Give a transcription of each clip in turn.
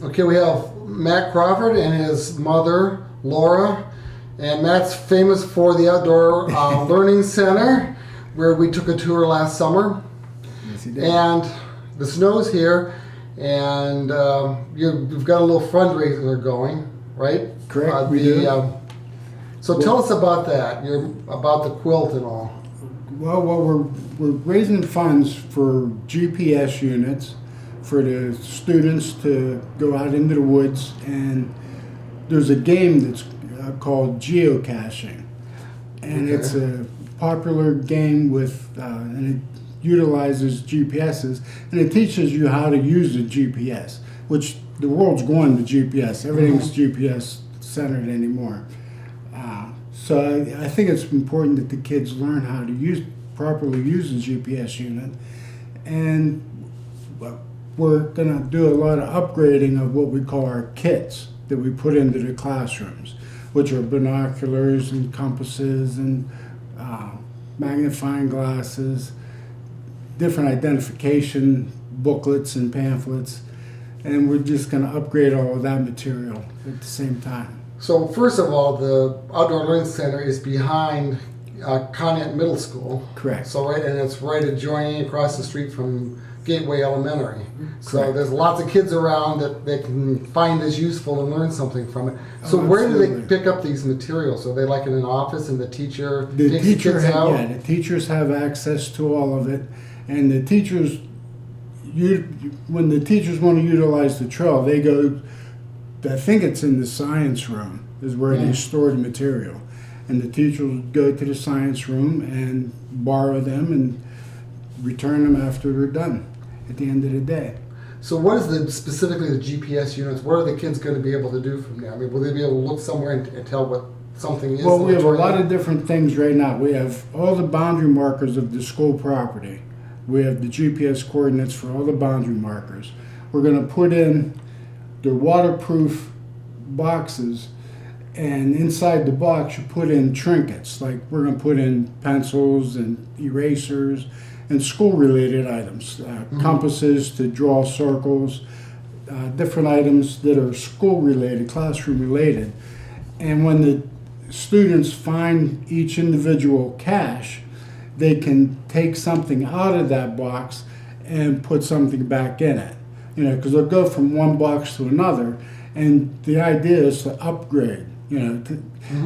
Okay, we have Matt Crawford and his mother, Laura. And Matt's famous for the Outdoor Learning Center, where we took a tour last summer. Yes, he did. And the snow's here, and you've got a little fundraiser going, right? Correct, we do. So tell us about that, about the quilt and all. Well, we're raising funds for GPS units for the students to go out into the woods, and there's a game that's called geocaching, and it's a popular game with and it utilizes GPSs, and it teaches you how to use the GPS, which the world's going to GPS. Everything's GPS centered anymore. So I think it's important that the kids learn how to properly use the GPS unit, and we're going to do a lot of upgrading of what we call our kits that we put into the classrooms, which are binoculars and compasses and magnifying glasses, different identification booklets and pamphlets, and we're just going to upgrade all of that material at the same time. So first of all, the Outdoor Learning Center is behind Conneaut Middle School. Correct. So and it's right adjoining across the street from Gateway Elementary. So Correct. there's lots of kids around that they can find this useful and learn something from it. So where do they pick up these materials? Are they like in an office and the teacher takes the kids out? Yeah, the teachers have access to all of it, and the teachers, when the teachers want to utilize the trail, they go, I think it's in the science room is where they store the material, and the teachers go to the science room and borrow them and return them after they're done at the end of the day. So what is specifically the GPS units? What are the kids going to be able to do from there? I mean, will they be able to look somewhere and tell what something is? Well, we have a lot of different things right now. We have all the boundary markers of the school property. We have the GPS coordinates for all the boundary markers. We're going to put in the waterproof boxes, and inside the box you put in trinkets. Like we're going to put in pencils and erasers and school-related items, compasses to draw circles, different items that are school-related, classroom-related. And when the students find each individual cache, they can take something out of that box and put something back in it. You know, because they'll go from one box to another, and the idea is to upgrade. You know,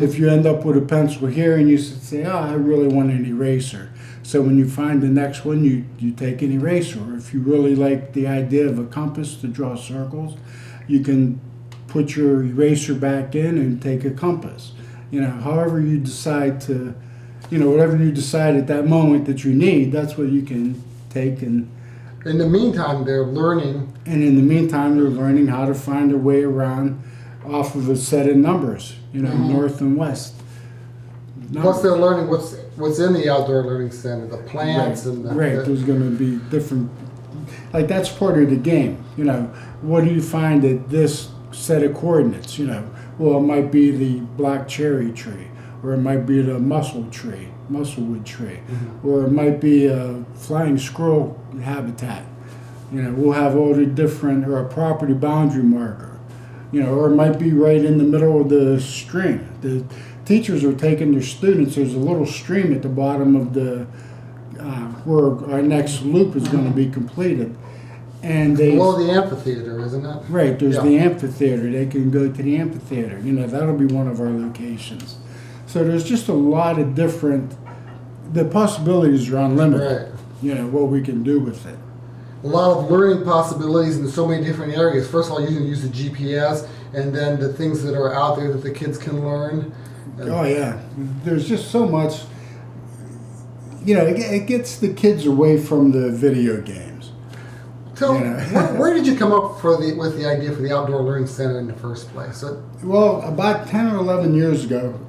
if you end up with a pencil here and you say, "Oh, I really want an eraser," so when you find the next one, you take an eraser. Or if you really like the idea of a compass to draw circles, you can put your eraser back in and take a compass. You know, however you decide to, you know, whatever you decide at that moment that you need, that's what you can take. And in the meantime, they're learning. And in the meantime, they're learning how to find their way around off of a set of numbers, you know, north and west. Plus, they're learning what's in the Outdoor Learning Center, the plants and the... Right, there's going to be different... Like, that's part of the game, you know. What do you find at this set of coordinates, you know? Well, it might be the black cherry tree, or it might be the musclewood tree, or it might be a flying squirrel habitat. You know, we'll have all the different, or a property boundary marker, you know, or it might be right in the middle of the stream. The teachers are taking their students, there's a little stream at the bottom of the, where our next loop is going to be completed. And they... Well, the amphitheater, isn't it? Right, there's the amphitheater. They can go to the amphitheater. You know, that'll be one of our locations. So there's just a lot of different, the possibilities are unlimited, you know, what we can do with it. A lot of learning possibilities in so many different areas. First of all, you can use the GPS, and then the things that are out there that the kids can learn. Oh, yeah. There's just so much, you know, it gets the kids away from the video games. So, where did you come up with the idea for the Outdoor Learning Center in the first place? Well, about 10 or 11 years ago,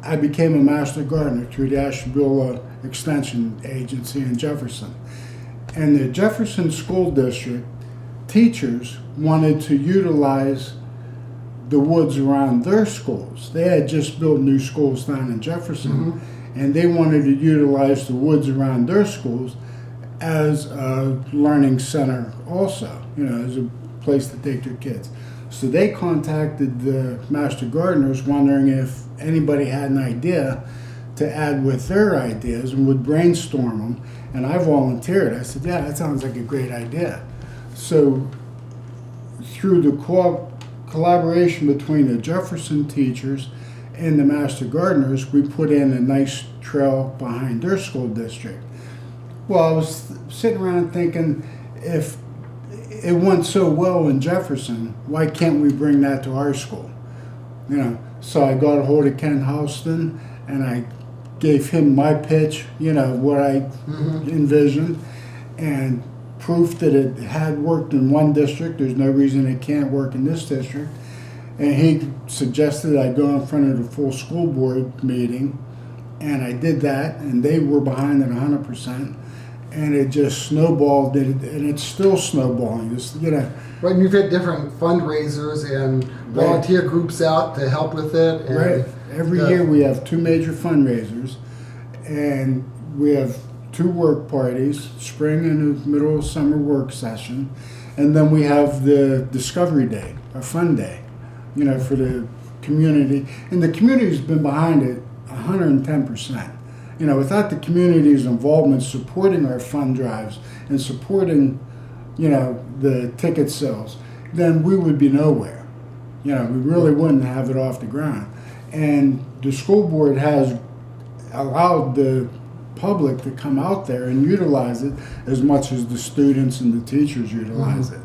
I became a master gardener through the Ashtabula Extension Agency in Jefferson. And the Jefferson School District teachers wanted to utilize the woods around their schools. They had just built new schools down in Jefferson, and they wanted to utilize the woods around their schools as a learning center also, you know, as a place to take their kids. So they contacted the Master Gardeners wondering if anybody had an idea to add with their ideas and would brainstorm them. And I volunteered. I said, yeah, that sounds like a great idea. So through the collaboration between the Jefferson teachers and the Master Gardeners, we put in a nice trail behind their school district. Well, I was sitting around thinking, if it went so well in Jefferson, why can't we bring that to our school? You know, so I got a hold of Ken Houston and I gave him my pitch, you know, what I envisioned, and proof that it had worked in one district. There's no reason it can't work in this district. And he suggested I go in front of the full school board meeting, and I did that, and they were behind it 100%. And it just snowballed, and it's still snowballing. Just, you know. Right, and you've had different fundraisers and volunteer groups out to help with it. And right. Every year we have 2 major fundraisers, and we have 2 work parties, spring and a middle of summer work session, and then we have the Discovery Day, a fun day, you know, for the community. And the community's been behind it 110%. You know, without the community's involvement supporting our fund drives and supporting, you know, the ticket sales, then we would be nowhere. You know, we really wouldn't have it off the ground. And the school board has allowed the public to come out there and utilize it as much as the students and the teachers utilize it.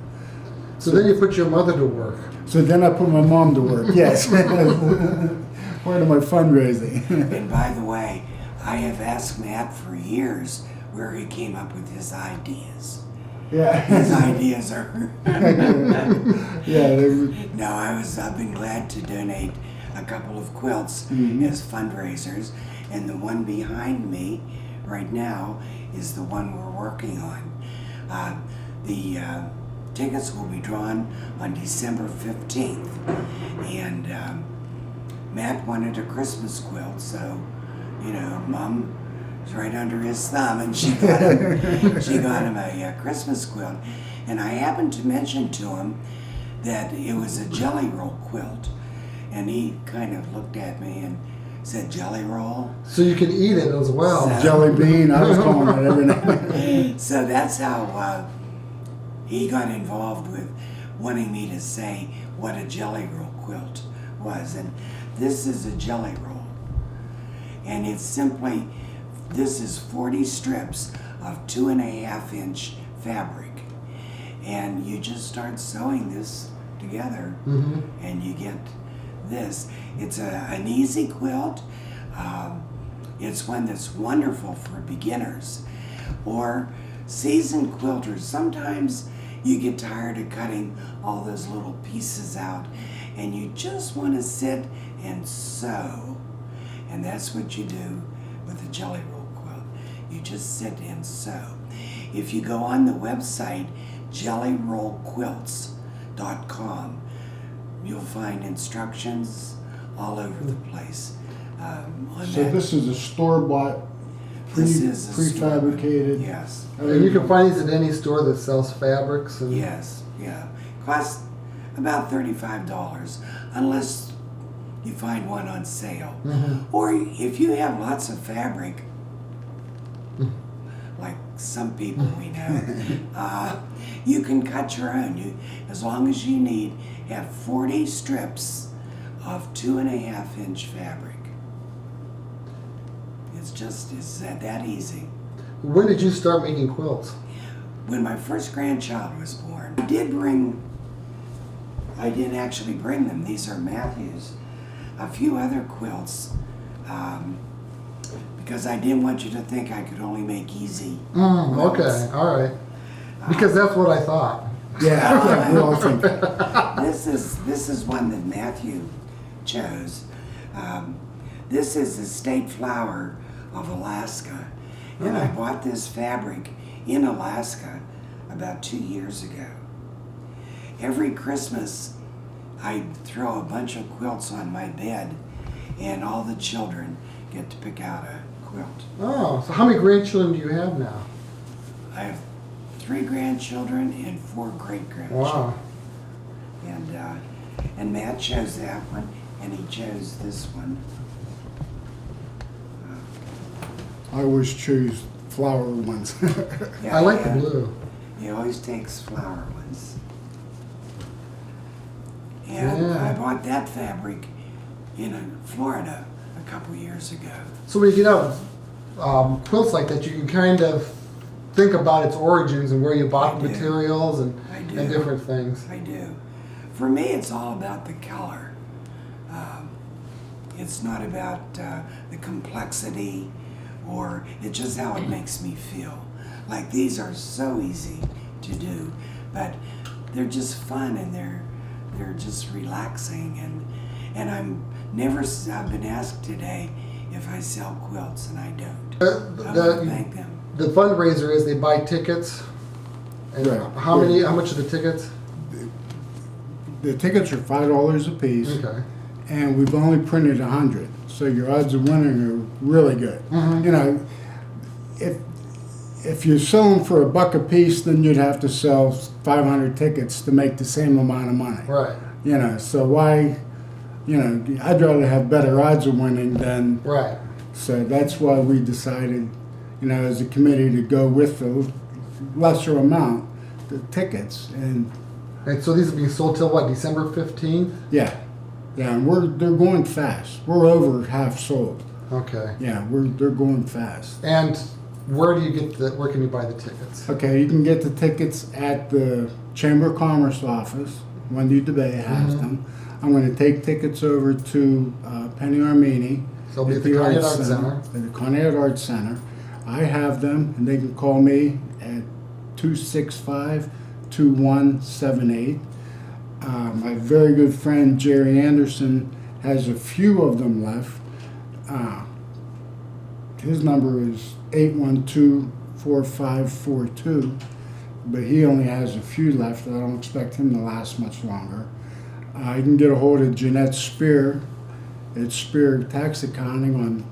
So then you put your mother to work. So then I put my mom to work, yes. Part of my fundraising. And by the way, I have asked Matt for years where he came up with his ideas. Yeah. His ideas are... Yeah. No, I've been glad to donate a couple of quilts as fundraisers, and the one behind me right now is the one we're working on. The tickets will be drawn on December 15th, and Matt wanted a Christmas quilt, so, you know, Mom was right under his thumb, and she got him a Christmas quilt. And I happened to mention to him that it was a jelly roll quilt, and he kind of looked at me and said, "Jelly roll?" So you can eat it as well. So- Jelly bean, I was calling it every night. So that's how he got involved with wanting me to say what a jelly roll quilt was. And this is a jelly roll. And it's simply, this is 40 strips of 2.5-inch fabric. And you just start sewing this together and you get this. It's an easy quilt. It's one that's wonderful for beginners or seasoned quilters. Sometimes you get tired of cutting all those little pieces out and you just want to sit and sew. And that's what you do with a jelly roll quilt. You just sit and sew. If you go on the website jellyrollquilts.com, you'll find instructions all over the place. So this is a store-bought, This is a prefabricated. Yes. And you can find these at any store that sells fabrics. And Yes, yeah. Costs about $35 unless you find one on sale. Or if you have lots of fabric, like some people we know, you can cut your own. As long as you have 40 strips of 2.5-inch fabric. It's that easy. When did you start making quilts? When my first grandchild was born, I didn't actually bring them. These are Matthew's. A few other quilts, because I didn't want you to think I could only make easy quilts. Okay, all right. Because that's what I thought. Yeah, we all think. This is one that Matthew chose. This is the state flower of Alaska, and I bought this fabric in Alaska about 2 years ago. Every Christmas, I throw a bunch of quilts on my bed, and all the children get to pick out a quilt. Oh, so how many grandchildren do you have now? I have 3 grandchildren and 4 great-grandchildren. Wow. And Matt chose that one, and he chose this one. I always choose flower ones. Yeah, I like yeah. the blue. He always takes flower ones. And Yeah. I bought that fabric in Florida a couple years ago. So when you get out quilts like that, you can kind of think about its origins and where you bought I the do. materials and I do. different things. I do. For me, it's all about the color. It's not about the complexity, or it's just how it makes me feel. Like, these are so easy to do, but they're just fun, and they're just relaxing, and I've been asked today if I sell quilts, and I don't. I want to thank them. The fundraiser is they buy tickets. And Right. how much are the tickets? The tickets are $5 a piece, Okay. and we've only printed 100, so your odds of winning are really good. Mhm. You know, if you're selling for $1 a piece, then you'd have to sell 500 tickets to make the same amount of money. Right. You know, so why? You know, I'd rather have better odds of winning than. Right. So that's why we decided, you know, as a committee to go with the lesser amount, the tickets, and And so these will be sold till what, December 15th? yeah, and they're going fast. We're over half sold. Okay. Yeah, they're going fast. And where can you buy the tickets? Okay, you can get the tickets at the Chamber of Commerce office. Wendy DeBay has them. I'm going to take tickets over to Penny Armini. So it'll be at the Conneaut Art Center. At the Conneaut Art Center. I have them, and they can call me at 265-2178. My very good friend Jerry Anderson has a few of them left. His number is 812-4542, but he only has a few left. I don't expect him to last much longer. You can get a hold of Jeanette Spear at Spear Tax Accounting on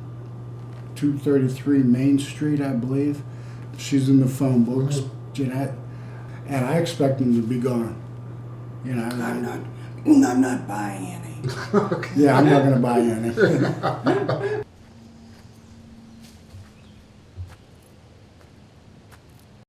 233 Main Street, I believe. She's in the phone books, Jeanette, and I expect them to be gone. You know, I'm not buying any. Okay. yeah, I'm not going to buy any.